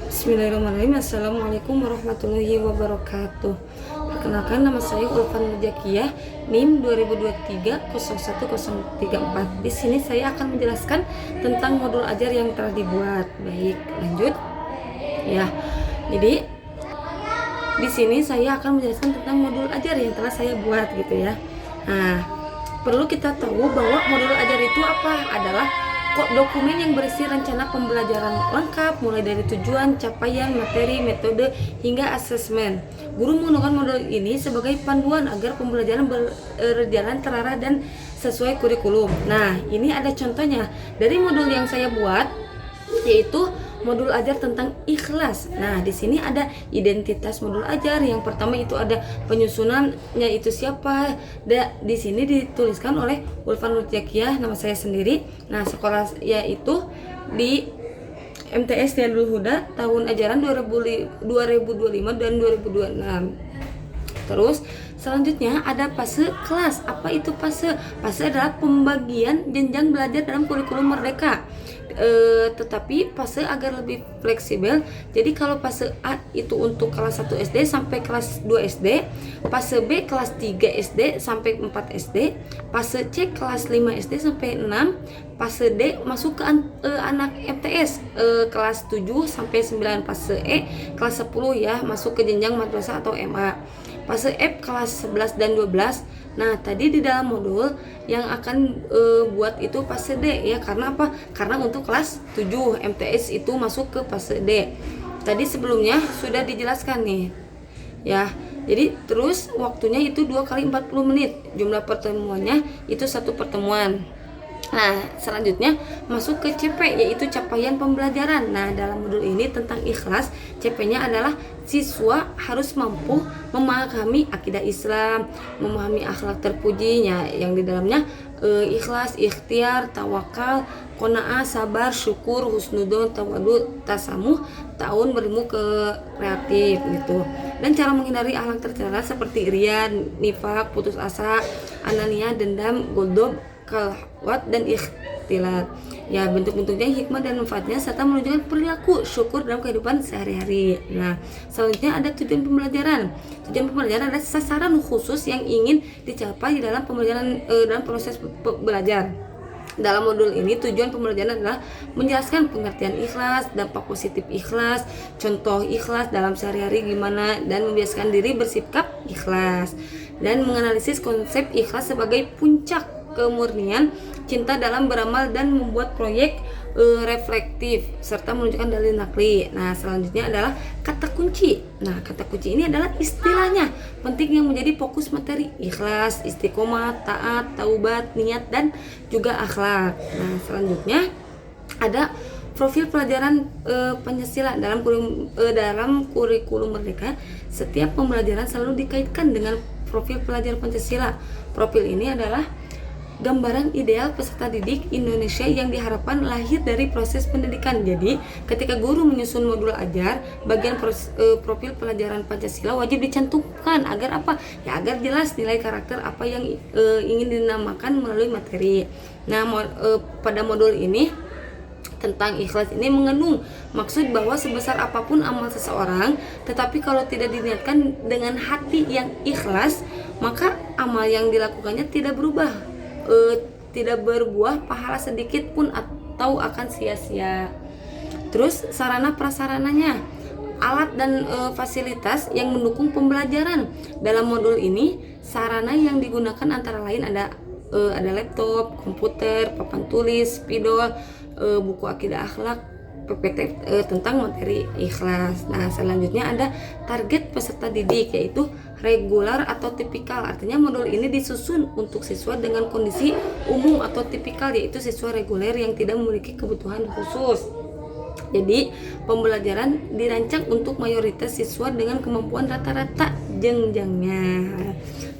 Bismillahirrahmanirrahim. Assalamualaikum warahmatullahi wabarakatuh. Perkenalkan, nama saya Ulfan Mujakiyah, NIM 2023 01034. Di sini saya akan menjelaskan tentang modul ajar yang telah dibuat. Baik, lanjut. Ya. Jadi di sini saya akan menjelaskan tentang modul ajar yang telah saya buat gitu ya. Nah, perlu kita tahu bahwa modul ajar itu apa? Adalah dokumen yang berisi rencana pembelajaran lengkap mulai dari tujuan, capaian, materi, metode, hingga asesmen. Guru menggunakan modul ini sebagai panduan agar pembelajaran berjalan terarah dan sesuai kurikulum. Nah, ini ada contohnya dari modul yang saya buat, yaitu modul ajar tentang ikhlas. Nah, di sini ada identitas modul ajar. Yang pertama itu ada penyusunannya, itu siapa. Di sini dituliskan oleh Ulfan Mujakiyah, nama saya sendiri. Nah, sekolah yaitu di MTS Tiadul Huda tahun ajaran 2025 dan 2026. Terus selanjutnya ada fase kelas. Apa itu fase? Fase adalah pembagian jenjang belajar dalam kurikulum Merdeka. Tetapi fase agar lebih fleksibel. Jadi kalau fase A itu untuk kelas 1 SD sampai kelas 2 SD, fase B kelas 3 SD sampai 4 SD, fase C kelas 5 SD sampai 6, fase D masuk ke anak MTS kelas 7 sampai 9, fase E kelas 10 ya, masuk ke jenjang madrasah atau MA. Fase F kelas 11 dan 12. Nah, tadi di dalam modul yang akan buat itu fase D ya. Karena apa? Karena untuk kelas 7 MTS itu masuk ke fase D. Tadi sebelumnya sudah dijelaskan nih. Ya. Jadi terus waktunya itu 2 kali 40 menit. Jumlah pertemuannya itu 1 pertemuan. Nah, selanjutnya masuk ke CP, yaitu capaian pembelajaran. Nah, dalam modul ini tentang ikhlas, CP-nya adalah siswa harus mampu memahami akidah Islam, memahami akhlak terpujinya, yang di dalamnya ikhlas, ikhtiar, tawakal, qanaah, sabar, syukur, husnudon, tawadu, tasamuh, ta'awun, berilmu, kreatif gitu. Dan cara menghindari akhlak tercela seperti riya, nifak, putus asa, anania, dendam, godob, kalwat, dan ikhtilat. Ya, bentuk-bentuknya, hikmah dan manfaatnya, serta menunjukkan perilaku syukur dalam kehidupan sehari-hari. Nah, selanjutnya ada tujuan pembelajaran. Tujuan pembelajaran adalah sasaran khusus yang ingin dicapai dalam pembelajaran dalam proses belajar. Dalam modul ini tujuan pembelajaran adalah menjelaskan pengertian ikhlas, dampak positif ikhlas, contoh ikhlas dalam sehari-hari gimana, dan membiasakan diri bersikap ikhlas, dan menganalisis konsep ikhlas sebagai puncak kemurnian cinta dalam beramal, dan membuat proyek reflektif serta menunjukkan dalil nakli. Nah, selanjutnya adalah kata kunci. Nah, kata kunci ini adalah istilahnya penting yang menjadi fokus materi: ikhlas, istiqomah, taat, taubat, niat, dan juga akhlak. Nah, selanjutnya ada profil pelajaran Pancasila dalam kurikulum Merdeka. Setiap pembelajaran selalu dikaitkan dengan profil pelajar Pancasila. Profil ini adalah gambaran ideal peserta didik Indonesia yang diharapkan lahir dari proses pendidikan. Jadi, ketika guru menyusun modul ajar, bagian profil pelajaran Pancasila wajib dicantumkan agar apa? Ya, agar jelas nilai karakter apa yang ingin dinamakan melalui materi. Nah, pada modul ini tentang ikhlas ini mengandung maksud bahwa sebesar apapun amal seseorang, tetapi kalau tidak diniatkan dengan hati yang ikhlas, maka amal yang dilakukannya tidak berubah, tidak berbuah pahala sedikit pun atau akan sia-sia. Terus sarana prasarananya, alat dan fasilitas yang mendukung pembelajaran. Dalam modul ini sarana yang digunakan antara lain ada laptop, komputer, papan tulis, spidol, buku akidah akhlak, PPT tentang materi ikhlas. Nah, selanjutnya ada target peserta didik, yaitu regular atau tipikal. Artinya modul ini disusun untuk siswa dengan kondisi umum atau tipikal, yaitu siswa reguler yang tidak memiliki kebutuhan khusus. Jadi, pembelajaran dirancang untuk mayoritas siswa dengan kemampuan rata-rata jenjangnya.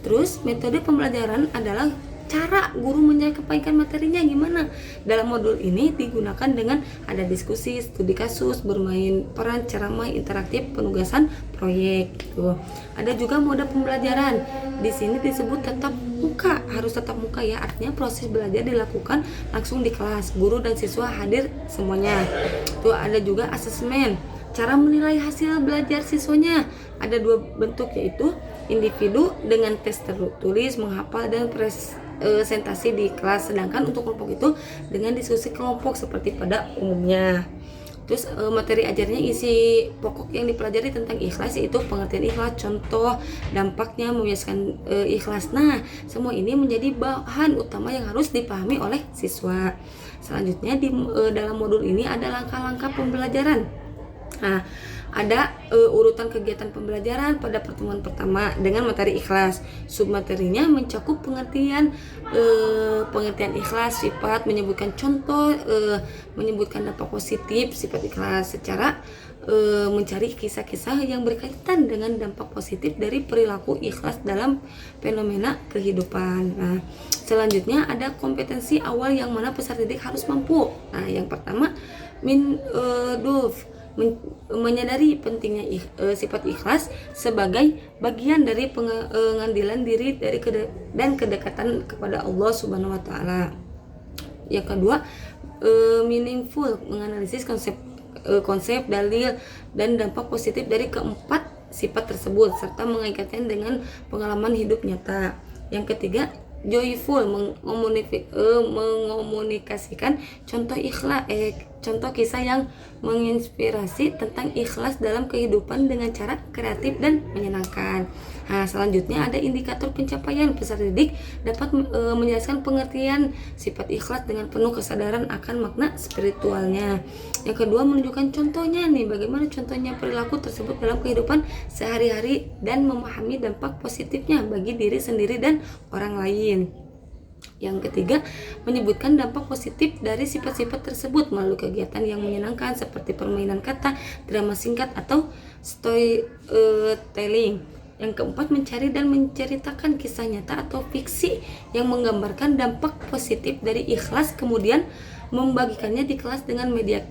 Terus, metode pembelajaran adalah cara guru menyampaikan materinya gimana. Dalam modul ini digunakan dengan ada diskusi, studi kasus, bermain peran, ceramah, interaktif, penugasan, proyek gitu. Ada juga mode pembelajaran. Di sini disebut tetap muka, harus tetap muka ya. Artinya proses belajar dilakukan langsung di kelas, guru dan siswa hadir semuanya. Tuh ada juga asesmen. cara menilai hasil belajar siswanya ada 2 bentuk, yaitu individu dengan tes tertulis, menghafal, dan presentasi di kelas. Sedangkan untuk kelompok itu dengan diskusi kelompok seperti pada umumnya. Terus materi ajarnya, isi pokok yang dipelajari tentang ikhlas yaitu pengertian ikhlas, contoh, dampaknya, membiasakan ikhlas. Nah, semua ini menjadi bahan utama yang harus dipahami oleh siswa. Selanjutnya dalam modul ini ada langkah-langkah pembelajaran. Nah, ada urutan kegiatan pembelajaran pada pertemuan pertama dengan materi ikhlas. Submaterinya mencakup pengertian ikhlas, sifat, menyebutkan contoh, menyebutkan dampak positif sifat ikhlas secara mencari kisah-kisah yang berkaitan dengan dampak positif dari perilaku ikhlas dalam fenomena kehidupan. Nah, selanjutnya ada kompetensi awal yang mana peserta didik harus mampu. Nah, yang pertama menyadari pentingnya sifat ikhlas sebagai bagian dari pengambilan diri dan kedekatan kepada Allah Subhanahu wa taala. Yang kedua, meaningful, menganalisis konsep, dalil, dan dampak positif dari keempat sifat tersebut serta mengaitkannya dengan pengalaman hidup nyata. Yang ketiga, joyful, mengomunikasikan contoh kisah yang menginspirasi tentang ikhlas dalam kehidupan dengan cara kreatif dan menyenangkan. Nah, selanjutnya ada indikator pencapaian. Peserta didik dapat menjelaskan pengertian sifat ikhlas dengan penuh kesadaran akan makna spiritualnya. Yang kedua, menunjukkan contohnya nih, bagaimana contohnya perilaku tersebut dalam kehidupan sehari-hari dan memahami dampak positifnya bagi diri sendiri dan orang lain. Yang ketiga, menyebutkan dampak positif dari sifat-sifat tersebut melalui kegiatan yang menyenangkan seperti permainan kata, drama singkat, atau storytelling. Yang keempat, mencari dan menceritakan kisah nyata atau fiksi yang menggambarkan dampak positif dari ikhlas, kemudian membagikannya di kelas dengan media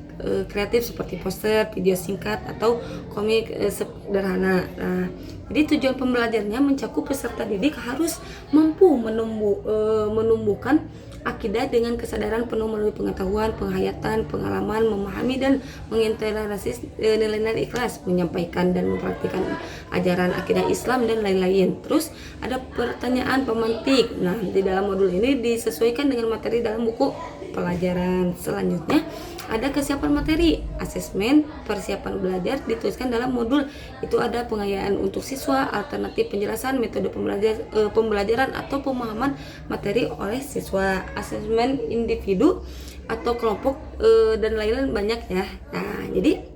kreatif seperti poster, video singkat, atau komik sederhana. Nah, jadi tujuan pembelajarnya mencakup peserta didik harus mampu menumbuhkan akidah dengan kesadaran penuh melalui pengetahuan, penghayatan, pengalaman, memahami dan mengintegrasi nilai-nilai ikhlas, menyampaikan dan mempraktikkan ajaran akidah Islam dan lain-lain. Terus ada pertanyaan pemantik. Nah, di dalam modul ini disesuaikan dengan materi dalam buku pelajaran. Selanjutnya ada kesiapan materi, asesmen, persiapan belajar dituliskan dalam modul. Itu ada pengayaan untuk siswa, alternatif penjelasan, metode pembelajaran atau pemahaman materi oleh siswa, asesmen individu atau kelompok dan lain-lain banyak ya. Nah, jadi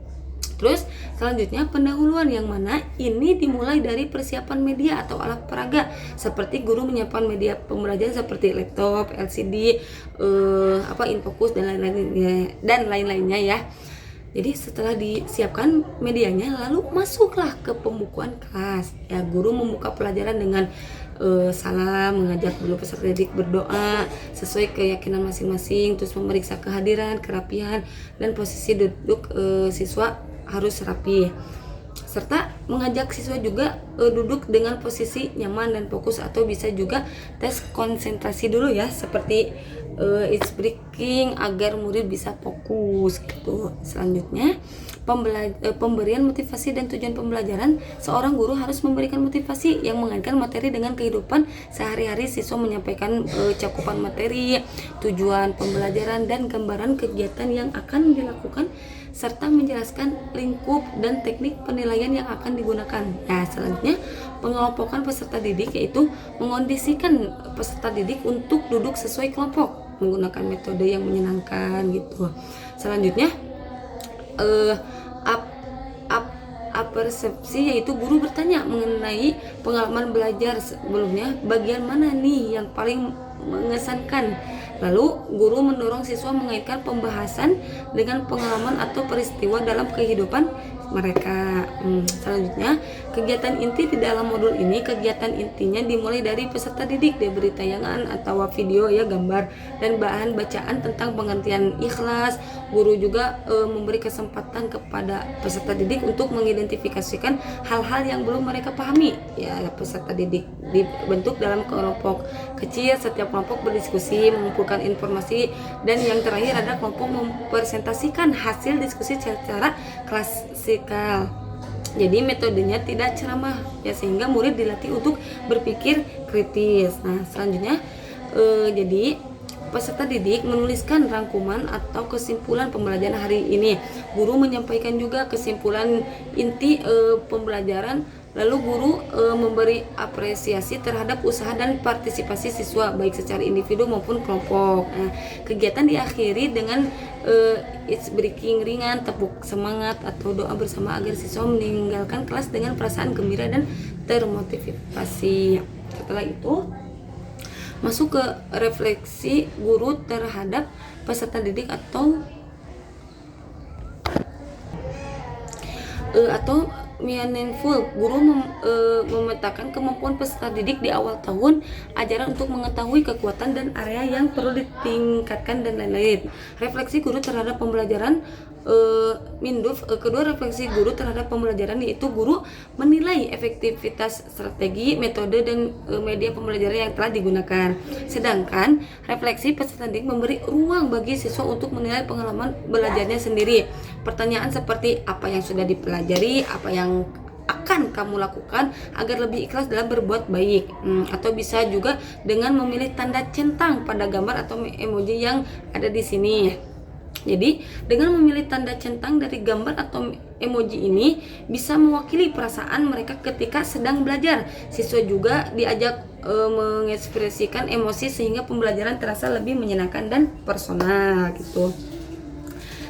terus selanjutnya pendahuluan, yang mana ini dimulai dari persiapan media atau alat peraga seperti guru menyiapkan media pembelajaran seperti laptop, LCD, infocus dan lain-lainnya ya. Jadi setelah disiapkan medianya, lalu masuklah ke pembukuan kelas. Ya, guru membuka pelajaran dengan salam, mengajak dulu peserta didik berdoa sesuai keyakinan masing-masing, terus memeriksa kehadiran, kerapian, dan posisi duduk siswa harus rapi, serta mengajak siswa juga duduk dengan posisi nyaman dan fokus, atau bisa juga tes konsentrasi dulu ya, seperti it's breaking agar murid bisa fokus gitu. Selanjutnya pemberian motivasi dan tujuan pembelajaran. Seorang guru harus memberikan motivasi yang mengaitkan materi dengan kehidupan sehari-hari siswa, menyampaikan cakupan materi, tujuan pembelajaran, dan gambaran kegiatan yang akan dilakukan, serta menjelaskan lingkup dan teknik penilaian yang akan digunakan. Nah, selanjutnya pengelompokan peserta didik, yaitu mengondisikan peserta didik untuk duduk sesuai kelompok menggunakan metode yang menyenangkan gitu. Selanjutnya persepsi, yaitu guru bertanya mengenai pengalaman belajar sebelumnya, bagian mana nih yang paling mengesankan. Lalu guru mendorong siswa mengaitkan pembahasan dengan pengalaman atau peristiwa dalam kehidupan mereka. Selanjutnya, kegiatan inti di dalam modul ini, kegiatan intinya dimulai dari peserta didik diberi tayangan atau video ya, gambar dan bahan bacaan tentang pengertian ikhlas. Guru juga memberi kesempatan kepada peserta didik untuk mengidentifikasikan hal-hal yang belum mereka pahami. Ya, peserta didik dibentuk dalam kelompok kecil, setiap kelompok berdiskusi, mengumpulkan informasi, dan yang terakhir ada kelompok mempresentasikan hasil diskusi secara vertikal. Jadi metodenya tidak ceramah ya, sehingga murid dilatih untuk berpikir kritis. Nah, selanjutnya jadi peserta didik menuliskan rangkuman atau kesimpulan pembelajaran hari ini. Guru menyampaikan juga kesimpulan inti pembelajaran. Lalu guru memberi apresiasi terhadap usaha dan partisipasi siswa baik secara individu maupun kelompok. Nah, kegiatan diakhiri dengan it's breaking ringan, tepuk semangat atau doa bersama agar siswa meninggalkan kelas dengan perasaan gembira dan termotivasi. Setelah itu masuk ke refleksi guru terhadap peserta didik atau meaningful. Guru memetakan kemampuan peserta didik di awal tahun ajaran untuk mengetahui kekuatan dan area yang perlu ditingkatkan dan lain-lain. Refleksi guru terhadap pembelajaran kedua refleksi guru terhadap pembelajaran yaitu guru menilai efektivitas strategi, metode dan media pembelajaran yang telah digunakan. Sedangkan refleksi peserta didik memberi ruang bagi siswa untuk menilai pengalaman belajarnya sendiri. Pertanyaan seperti apa yang sudah dipelajari, apa yang akan kamu lakukan agar lebih ikhlas dalam berbuat baik, atau bisa juga dengan memilih tanda centang pada gambar atau emoji yang ada di sini. Jadi dengan memilih tanda centang dari gambar atau emoji ini bisa mewakili perasaan mereka ketika sedang belajar. Siswa juga diajak mengekspresikan emosi sehingga pembelajaran terasa lebih menyenangkan dan personal gitu.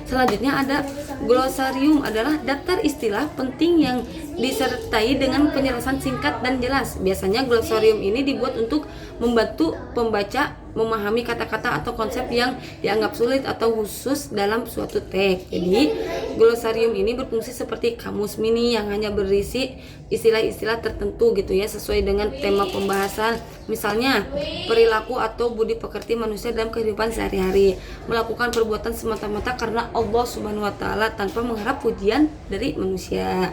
Selanjutnya ada glosarium, adalah daftar istilah penting yang disertai dengan penjelasan singkat dan jelas. Biasanya glosarium ini dibuat untuk membantu pembaca memahami kata-kata atau konsep yang dianggap sulit atau khusus dalam suatu teks. Jadi glosarium ini berfungsi seperti kamus mini yang hanya berisi istilah-istilah tertentu gitu ya, sesuai dengan tema pembahasan. Misalnya perilaku atau budi pekerti manusia dalam kehidupan sehari-hari, melakukan perbuatan semata-mata karena Allah Subhanahu wa taala tanpa mengharap pujian dari manusia.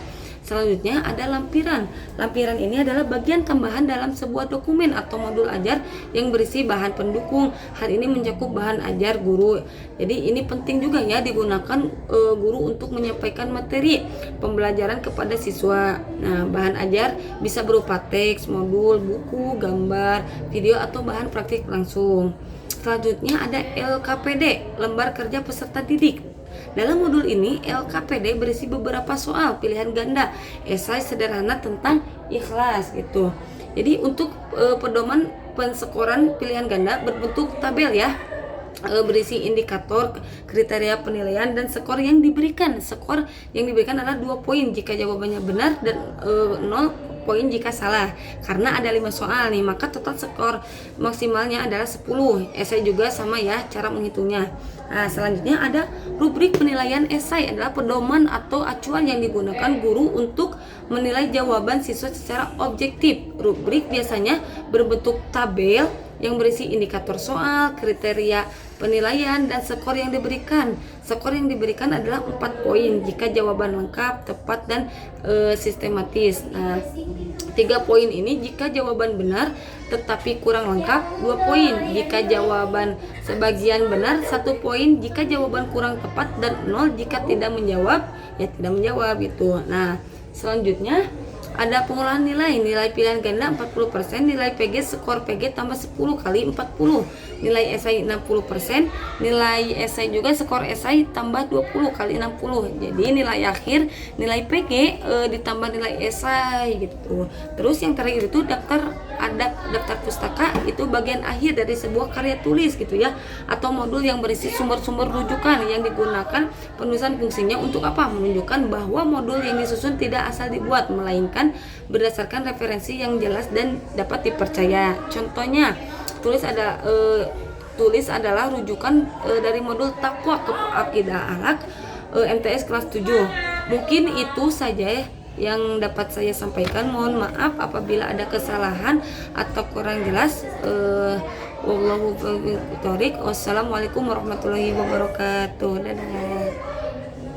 Selanjutnya ada lampiran. Lampiran ini adalah bagian tambahan dalam sebuah dokumen atau modul ajar yang berisi bahan pendukung. Hal ini mencakup bahan ajar guru. Jadi ini penting juga ya digunakan guru untuk menyampaikan materi pembelajaran kepada siswa. Nah, bahan ajar bisa berupa teks, modul, buku, gambar, video atau bahan praktik langsung. Selanjutnya ada LKPD, lembar kerja peserta didik. Dalam modul ini, LKPD berisi beberapa soal pilihan ganda, esai sederhana tentang ikhlas gitu. Jadi untuk pedoman penskoran pilihan ganda berbentuk tabel ya, berisi indikator, kriteria penilaian dan skor yang diberikan. Skor yang diberikan adalah 2 poin jika jawabannya benar dan 0 poin jika salah. Karena ada 5 soal nih, maka total skor maksimalnya adalah 10. Esai juga sama ya cara menghitungnya. Nah, selanjutnya ada rubrik penilaian esai, adalah pedoman atau acuan yang digunakan guru untuk menilai jawaban siswa secara objektif. Rubrik biasanya berbentuk tabel yang berisi indikator soal, kriteria penilaian dan skor yang diberikan. Skor yang diberikan adalah 4 poin jika jawaban lengkap, tepat dan sistematis. Nah, 3 poin ini jika jawaban benar tetapi kurang lengkap, 2 poin jika jawaban sebagian benar, 1 poin jika jawaban kurang tepat dan 0 jika tidak menjawab, ya tidak menjawab gitu. Nah, selanjutnya ada pengolahan nilai pilihan ganda 40%, nilai PG skor PG tambah 10 kali 40, nilai esai 60%, nilai esai juga skor esai tambah 20 kali 60. Jadi nilai akhir nilai PG ditambah nilai esai gitu. Terus yang terakhir itu daftar pustaka, itu bagian akhir dari sebuah karya tulis gitu ya, atau modul yang berisi sumber-sumber rujukan yang digunakan penulisan. Fungsinya untuk apa? Menunjukkan bahwa modul yang disusun tidak asal dibuat, melainkan berdasarkan referensi yang jelas dan dapat dipercaya. Contohnya tulis adalah rujukan dari modul takwa ke akidah akhlak MTS kelas 7. Mungkin itu saja yang dapat saya sampaikan. Mohon maaf apabila ada kesalahan atau kurang jelas. Wassalamualaikum warahmatullahi wabarakatuh. Dadah.